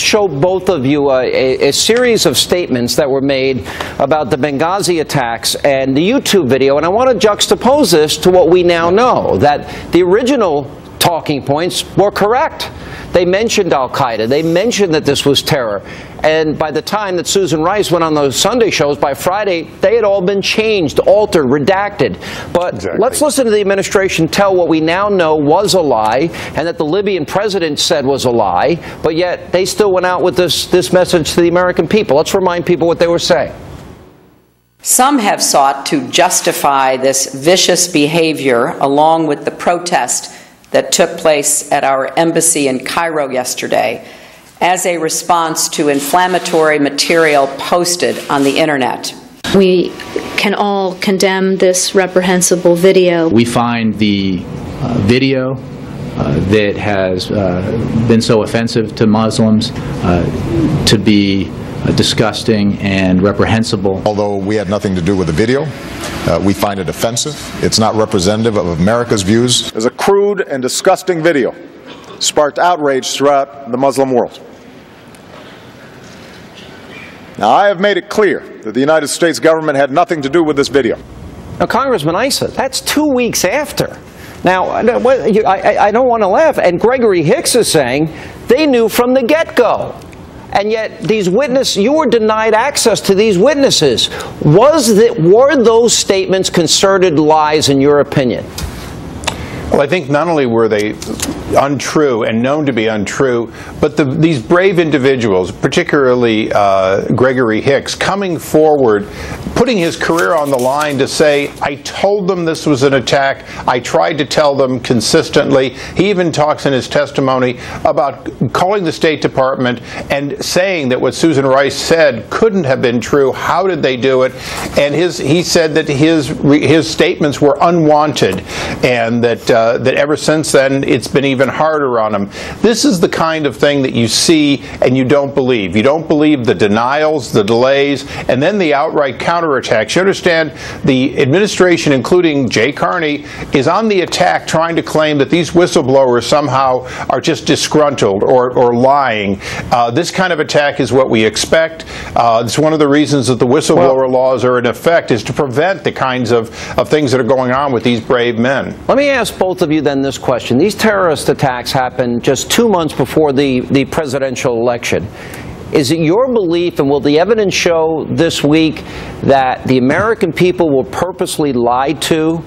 show both of you a series of statements that were made about the Benghazi attacks and the YouTube video, and I want to juxtapose this to what we now know, that the original talking points were correct. They mentioned al-Qaeda. They mentioned that this was terror. And by the time that Susan Rice went on those Sunday shows, by Friday, they had all been changed, altered, redacted. But let's listen to the administration tell what we now know was a lie, and that the Libyan president said was a lie, but yet they still went out with this message to the American people. Let's remind people what they were saying. Some have sought to justify this vicious behavior along with the protest that took place at our embassy in Cairo yesterday as a response to inflammatory material posted on the internet. We can all condemn this reprehensible video. We find the video that has been so offensive to Muslims to be disgusting and reprehensible. Although we had nothing to do with the video, we find it offensive. It's not representative of America's views. As a crude and disgusting video sparked outrage throughout the Muslim world. Now, I have made it clear that the United States government had nothing to do with this video. Now, Congressman Issa, that's 2 weeks after. Now, I don't want to laugh, and Gregory Hicks is saying they knew from the get-go. And yet, these witnesses, you were denied access to these witnesses. Were those statements concerted lies, in your opinion? Well, I think not only were they untrue and known to be untrue, but these brave individuals, particularly Gregory Hicks, coming forward, putting his career on the line to say, I told them this was an attack. I tried to tell them consistently. He even talks in his testimony about calling the State Department and saying that what Susan Rice said couldn't have been true. How did they do it? And he said that his statements were unwanted, and that ever since then it's been even harder on him. This is the kind of thing that you see and you don't believe. You don't believe the denials, the delays, and then the outright counterattacks. You understand the administration, including Jay Carney, is on the attack trying to claim that these whistleblowers somehow are just disgruntled or lying. This kind of attack is what we expect. It's one of the reasons that the whistleblower laws are in effect, is to prevent the kinds of things that are going on with these brave men. Let me ask both of you then this question. These terrorist attacks happened just 2 months before the presidential election. Is it your belief, and will the evidence show this week, that the American people were purposely lied to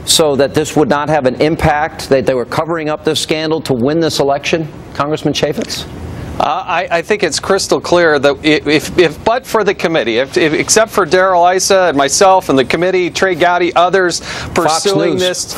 so that this would not have an impact, that they were covering up this scandal to win this election? Congressman Chaffetz? I think it's crystal clear that if but for the committee, except for Darrell Issa and myself and the committee, Trey Gowdy, others pursuing this,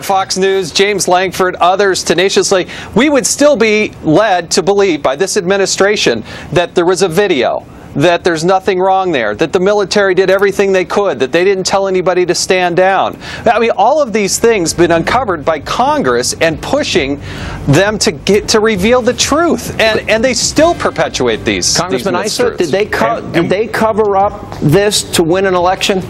Fox News, James Langford, others tenaciously, we would still be led to believe by this administration that there was a video, that there's nothing wrong there, that the military did everything they could, that they didn't tell anybody to stand down. I mean, all of these things been uncovered by Congress and pushing them to reveal the truth, and they still perpetuate these. Congressman Issa, did they cover up this to win an election?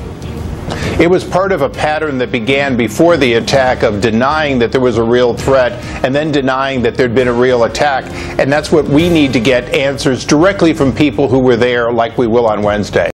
It was part of a pattern that began before the attack of denying that there was a real threat and then denying that there'd been a real attack. And that's what we need to get answers directly from people who were there, like we will on Wednesday.